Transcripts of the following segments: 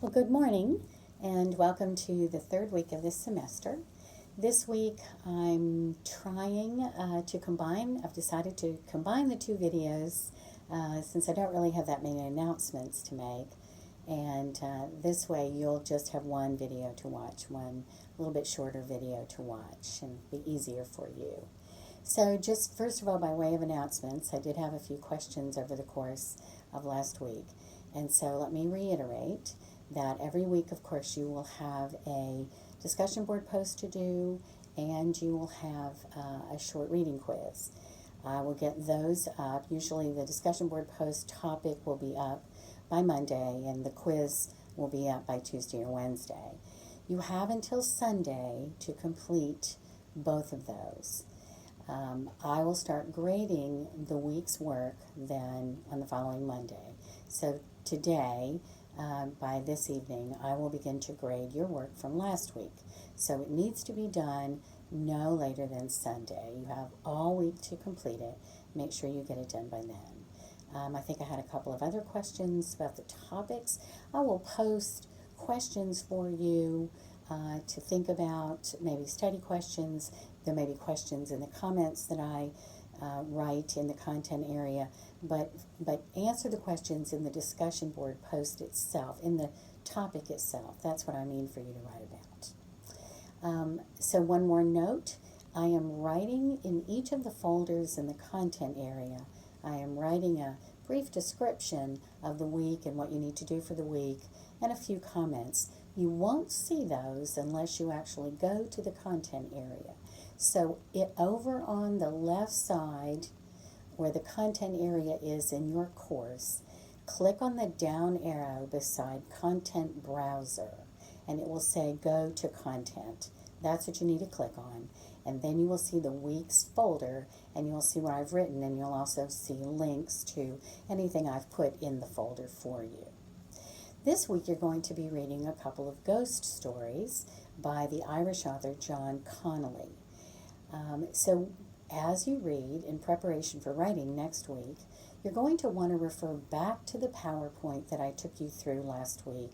Well, good morning and welcome to the third week of this semester. This week I'm trying I've decided to combine the two videos since I don't really have that many announcements to make. And this way you'll just have one video to watch, one little bit shorter video to watch, and be easier for you. So just first of all, by way of announcements, I did have a few questions over the course of last week. And so let me reiterate that every week, of course, you will have a discussion board post to do, and you will have a short reading quiz. I will get those up. Usually the discussion board post topic will be up by Monday, and the quiz will be up by Tuesday or Wednesday. You have until Sunday to complete both of those. I will start grading the week's work then on the following Monday. So today, by this evening, I will begin to grade your work from last week. So it needs to be done no later than Sunday. You have all week to complete it. Make sure you get it done by then. I think I had a couple of other questions about the topics. I will post questions for you to think about, maybe study questions. There may be questions in the comments that I write in the content area, but answer the questions in the discussion board post itself, in the topic itself. That's what I mean for you to write about. So one more note, I am writing in each of the folders in the content area. I am writing a brief description of the week and what you need to do for the week, and a few comments. You won't see those unless you actually go to the content area. So over on the left side where the content area is in your course, click on the down arrow beside Content Browser, and it will say Go to Content. That's what you need to click on. And then you will see the week's folder, and you'll see what I've written, and you'll also see links to anything I've put in the folder for you. This week you're going to be reading a couple of ghost stories by the Irish author John Connolly. So as you read, in preparation for writing next week, you're going to want to refer back to the PowerPoint that I took you through last week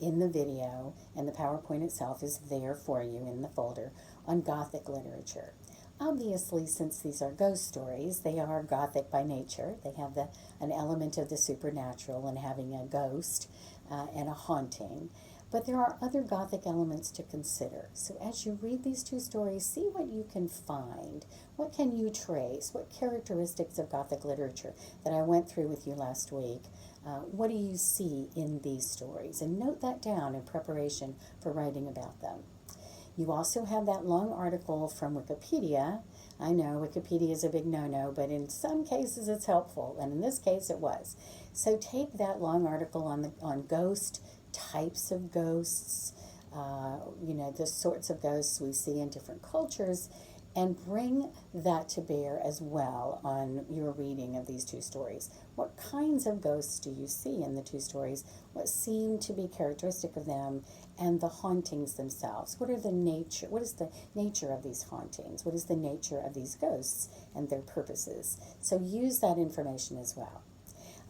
in the video, and the PowerPoint itself is there for you in the folder on Gothic literature. Obviously, since these are ghost stories, they are Gothic by nature. They have an element of the supernatural and having a ghost and a haunting. But there are other Gothic elements to consider. So as you read these two stories, see what you can find. What can you trace? What characteristics of Gothic literature that I went through with you last week, what do you see in these stories? And note that down in preparation for writing about them. You also have that long article from Wikipedia. I know Wikipedia is a big no-no, but in some cases it's helpful, and in this case it was. So take that long article on ghost types of ghosts, the sorts of ghosts we see in different cultures, and bring that to bear as well on your reading of these two stories. What kinds of ghosts do you see in the two stories? What seem to be characteristic of them, and the hauntings themselves? What is the nature of these hauntings? What is the nature of these ghosts and their purposes? So use that information as well.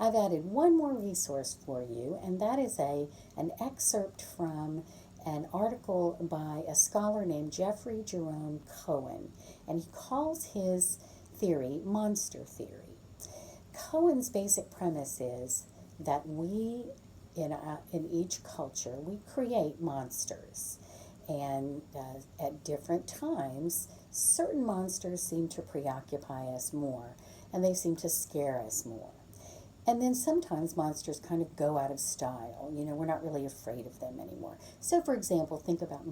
I've added one more resource for you, and that is an excerpt from an article by a scholar named Jeffrey Jerome Cohen, and he calls his theory monster theory. Cohen's basic premise is that we, in each culture, we create monsters, and at different times, certain monsters seem to preoccupy us more, and they seem to scare us more. And then sometimes monsters kind of go out of style. We're not really afraid of them anymore. So, for example, think about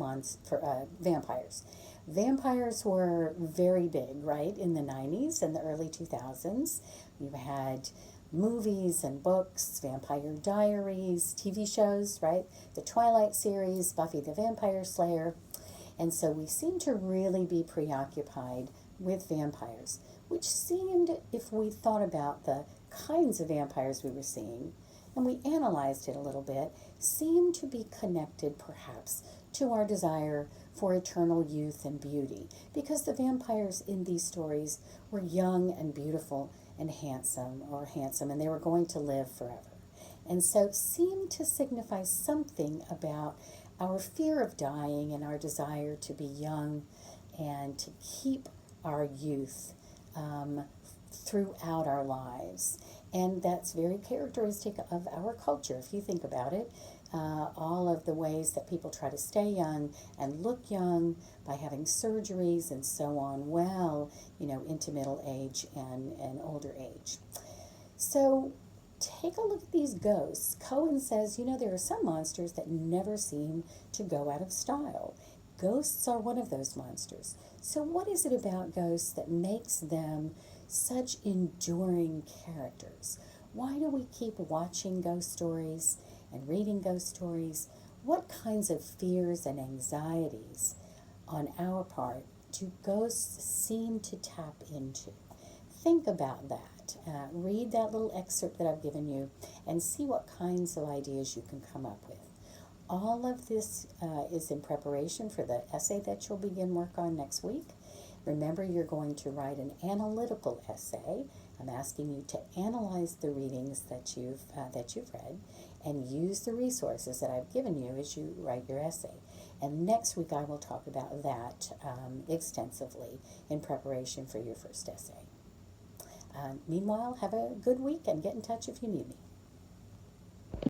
vampires. Vampires were very big, right, in the 90s and the early 2000s. You had movies and books, Vampire Diaries, TV shows, right? The Twilight series, Buffy the Vampire Slayer. And so we seem to really be preoccupied with vampires, which seemed, if we thought about the kinds of vampires we were seeing, and we analyzed it a little bit, seemed to be connected perhaps to our desire for eternal youth and beauty, because the vampires in these stories were young and beautiful and handsome, and they were going to live forever. and so seem to signify something about our fear of dying and our desire to be young and to keep our youth throughout our lives. And that's very characteristic of our culture, if you think about it. All of the ways that people try to stay young and look young by having surgeries and so on, well, into middle age and older age. So take a look at these ghosts. Cohen says, there are some monsters that never seem to go out of style. Ghosts are one of those monsters. So what is it about ghosts that makes them such enduring characters? Why do we keep watching ghost stories and reading ghost stories? What kinds of fears and anxieties on our part do ghosts seem to tap into? Think about that. Read that little excerpt that I've given you and see what kinds of ideas you can come up with. All of this is in preparation for the essay that you'll begin work on next week. Remember, you're going to write an analytical essay. I'm asking you to analyze the readings that you've read and use the resources that I've given you as you write your essay. And next week I will talk about that extensively in preparation for your first essay. Meanwhile, have a good week and get in touch if you need me.